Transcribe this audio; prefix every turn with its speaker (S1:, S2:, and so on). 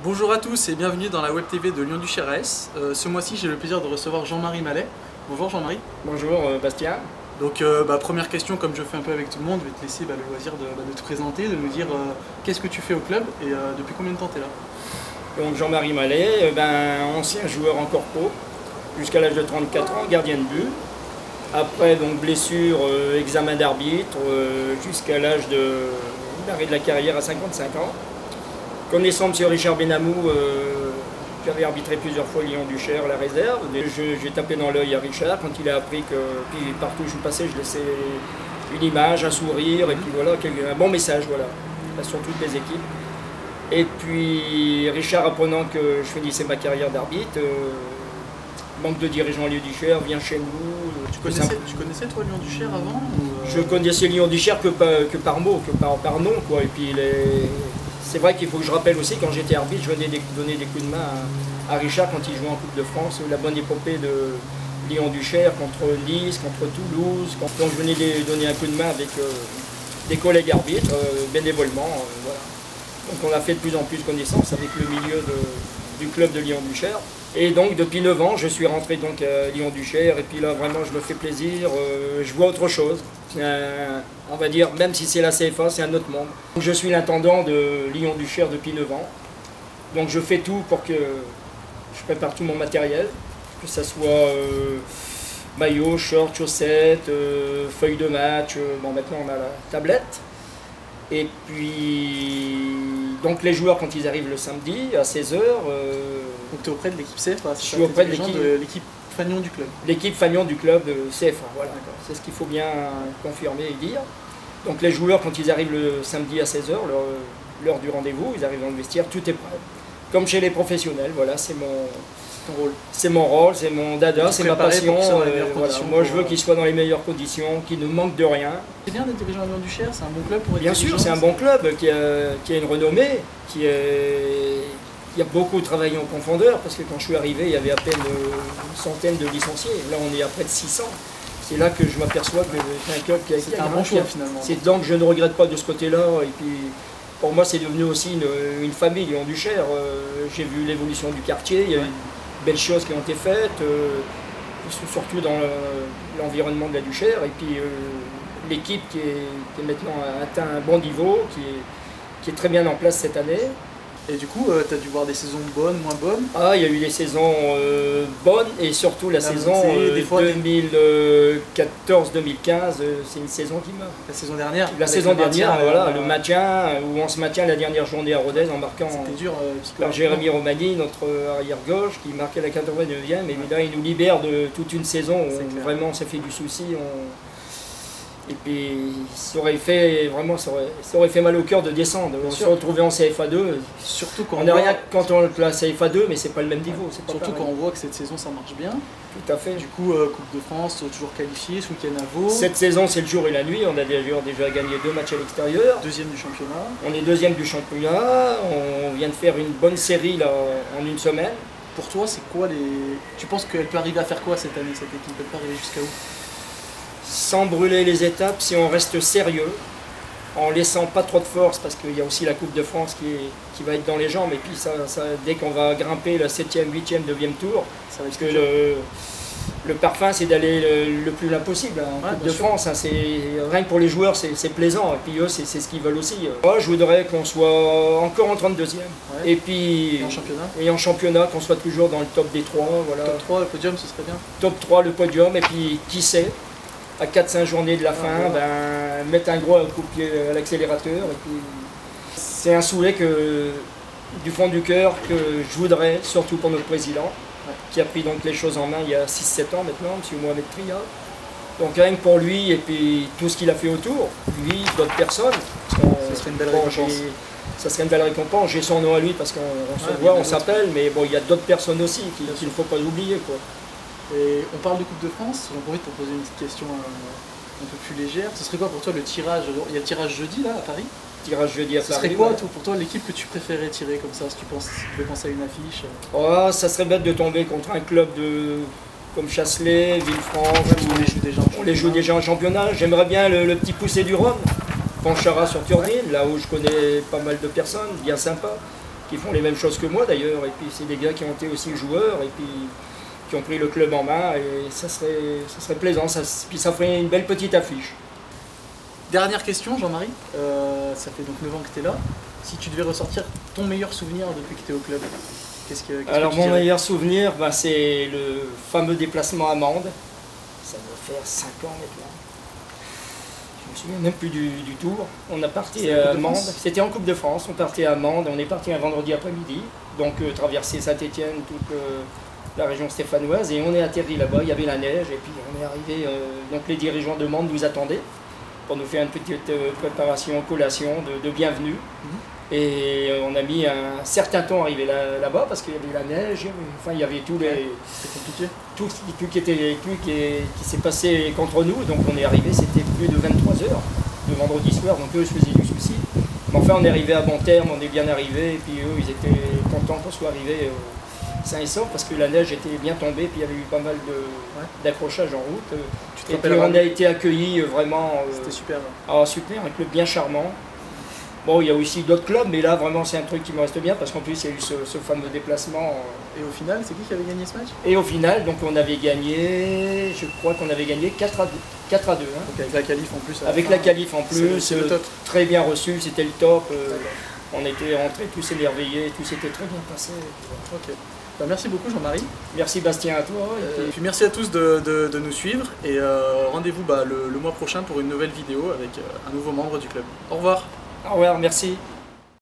S1: Bonjour à tous et bienvenue dans la Web TV de Lyon-Duchère AS. Ce mois-ci, j'ai le plaisir de recevoir Jean-Marie Mallet. Bonjour Jean-Marie.
S2: Bonjour Bastien.
S1: Donc première question, comme je fais un peu avec tout le monde, je vais te laisser le loisir de te présenter, de nous dire qu'est-ce que tu fais au club et depuis combien de temps tu es là.
S2: Donc Jean-Marie Mallet, ancien joueur en corpo, jusqu'à l'âge de 34 ans, gardien de but. Après donc blessure, examen d'arbitre, jusqu'à l'âge d'arrêt de la carrière à 55 ans. Connaissant M. Richard Benamou, j'avais arbitré plusieurs fois Lyon-Duchère, la réserve. J'ai tapé dans l'œil à Richard quand il a appris que puis partout où je passais, je laissais une image, un sourire, et puis voilà, un bon message voilà, sur toutes les équipes. Et puis Richard, apprenant que je finissais ma carrière d'arbitre, manque de dirigeants à Lyon-Duchère, viens chez nous.
S1: Tu connaissais toi Lyon-Duchère avant
S2: Je connaissais Lyon-Duchère que par mot, que par nom, quoi. Et puis c'est vrai qu'il faut que je rappelle aussi, quand j'étais arbitre, je venais donner des coups de main à Richard quand il jouait en Coupe de France, la bonne épopée de Lyon-Duchère contre Nice, contre Toulouse. Donc je venais donner un coup de main avec des collègues arbitres, bénévolement. Voilà. Donc on a fait de plus en plus connaissance avec le milieu du club de Lyon-Duchère. Et donc depuis 9 ans, je suis rentré donc à Lyon-Duchère et puis là vraiment je me fais plaisir, je vois autre chose. On va dire, même si c'est la CFA, c'est un autre monde. Je suis l'intendant de Lyon-Duchère depuis 9 ans. Donc je fais tout pour que je prépare tout mon matériel, que ce soit maillot, short, chaussettes, feuilles de match. Bon, maintenant on a la tablette. Et puis, donc les joueurs quand ils arrivent le samedi à 16 h.
S1: Donc tu es auprès de l'équipe CFA,
S2: je suis auprès de
S1: l'équipe Fagnon du club.
S2: L'équipe Fagnon du club CFA, voilà. C'est ce qu'il faut bien confirmer et dire. Donc les joueurs quand ils arrivent le samedi à 16 h, l'heure du rendez-vous, ils arrivent dans le vestiaire, tout est prêt. Comme chez les professionnels, voilà, c'est mon rôle, c'est mon dada, c'est ma passion. Voilà. Moi je veux qu'ils soient dans les meilleures conditions, qu'ils ne manquent de rien.
S1: C'est bien d'être dirigeant à Lyon-Duchère, c'est un bon club pour être
S2: Bien sûr, c'est un bon club qui a une renommée, qui a beaucoup travaillé en profondeur, parce que quand je suis arrivé, il y avait à peine une centaine de licenciés. Là, on est à près de 600. C'est là que je m'aperçois que c'est un club qui a
S1: un bon choix finalement.
S2: C'est donc je ne regrette pas de ce côté-là. Et puis, pour moi, c'est devenu aussi une famille Lyon-Duchère. J'ai vu l'évolution du quartier, il y a eu de belles choses qui ont été faites, surtout dans l'environnement de la Duchère. Et puis, l'équipe qui est maintenant atteint un bon niveau, qui est très bien en place cette année.
S1: Et du coup, tu as dû voir des saisons bonnes, moins bonnes?
S2: Ah, il y a eu des saisons bonnes et surtout la saison 2014-2015, c'est une saison qui meurt.
S1: La saison dernière?
S2: La saison dernière, voilà, le maintien, où on se maintient la dernière journée à Rodez en marquant par Jérémy Romani, notre arrière-gauche, qui marquait la 89e. Et là, il nous libère de toute une saison où vraiment on s'est fait du souci. Et puis ça aurait fait mal au cœur de descendre. On se retrouvait en CFA2.
S1: Surtout quand
S2: on est rien quand on est la CFA2, mais c'est pas le même niveau.
S1: Surtout quand on voit que cette saison ça marche bien.
S2: Tout à fait.
S1: Du coup, Coupe de France, toujours qualifié, ce week-end à Vaud.
S2: Cette saison, c'est le jour et la nuit. On a déjà gagné 2 matchs à l'extérieur.
S1: Deuxième du championnat.
S2: On est deuxième du championnat. On vient de faire une bonne série là, en une semaine.
S1: Pour toi, c'est quoi tu penses qu'elle peut arriver à faire quoi cette année, cette équipe? Elle peut arriver jusqu'à où?
S2: Sans brûler les étapes, si on reste sérieux, en laissant pas trop de force, parce qu'il y a aussi la Coupe de France qui va être dans les jambes, et puis dès qu'on va grimper le 7e, 8e, 9e tour, parce que le parfum c'est d'aller le plus loin possible en Coupe de France, hein, rien que pour les joueurs c'est plaisant, et puis eux c'est ce qu'ils veulent aussi. Moi je voudrais qu'on soit encore en 32e, et puis en championnat qu'on soit toujours dans le top des 3. Voilà.
S1: Top 3, le podium ce serait bien.
S2: Top 3, le podium, et puis qui sait, à 4-5 journées de la fin, mettre un gros coup de pied à l'accélérateur. C'est un souhait du fond du cœur que je voudrais, surtout pour notre président, qui a pris donc les choses en main il y a 6-7 ans maintenant, M. Mohamed Tria. Donc rien que pour lui et puis tout ce qu'il a fait autour, lui, d'autres personnes.
S1: Ce serait une belle récompense.
S2: Ça serait une belle récompense. J'ai son nom à lui parce qu'on se voit, on s'appelle, mais bon, il y a d'autres personnes aussi qu'il ne faut pas oublier, quoi.
S1: Et on parle de Coupe de France, j'en profite pour poser une petite question un peu plus légère. Ce serait quoi pour toi le tirage? Il y a le tirage jeudi là à Paris?
S2: Tirage jeudi à Paris.
S1: Ce serait quoi pour toi l'équipe que tu préférais tirer comme ça, si tu devais penser à une affiche?
S2: Oh, ça serait bête de tomber contre un club comme Chasselet, Villefranche. On les joue déjà en championnat. J'aimerais bien le petit poussé du Rhône, Panchara sur Turnille, là où je connais pas mal de personnes, bien sympa. qui font les mêmes choses que moi d'ailleurs. Et puis c'est des gars qui ont été aussi joueurs et puis qui ont pris le club en main. Et ça serait plaisant, puis ça ferait une belle petite affiche.
S1: Dernière question, Jean-Marie. Ça fait donc 9 ans que tu es là. Si tu devais ressortir ton meilleur souvenir depuis que tu es au club,
S2: alors mon meilleur souvenir, c'est le fameux déplacement à Mende. Ça doit faire 5 ans maintenant. Je me souviens même plus du tour. On a parti à Mende. C'était en Coupe de France. On partait à Mende. On est parti un vendredi après-midi. Donc traverser Saint-Étienne, toute la région stéphanoise. Et on est atterri là-bas. Il y avait la neige. Et puis on est arrivé. Donc les dirigeants de Mende nous attendaient pour nous faire une petite préparation, collation de bienvenue. Et on a mis un certain temps à arriver là-bas parce qu'il y avait la neige, enfin il y avait tous les...
S1: C'est compliqué.
S2: Tout qui s'est passé contre nous, donc on est arrivé, c'était plus de 23 heures le vendredi soir, donc eux se faisaient du souci. Mais enfin on est arrivé à bon terme, on est bien arrivé, et puis eux ils étaient contents qu'on soit arrivé sains et saufs parce que la neige était bien tombée, puis il y avait eu pas mal d'accrochages en route. Et puis on a été accueillis vraiment...
S1: C'était super.
S2: Ah super, un club bien charmant. Bon, il y a aussi d'autres clubs, mais là, vraiment, c'est un truc qui me reste bien, parce qu'en plus, il y a eu ce fameux déplacement.
S1: Et au final, c'est qui avait gagné ce match?
S2: Et au final, donc, on avait gagné, je crois qu'on avait gagné 4-2. Hein.
S1: Donc avec la qualif en plus.
S2: Avec la qualif en plus,
S1: c'est le top.
S2: Très bien reçu, c'était le top. On était rentrés tous émerveillés, tout s'était très bien passé.
S1: Ok. Bah, merci beaucoup Jean-Marie.
S2: Merci Bastien à toi.
S1: Et puis merci à tous de nous suivre, et rendez-vous le mois prochain pour une nouvelle vidéo avec un nouveau membre du club. Au revoir.
S2: Au revoir, merci.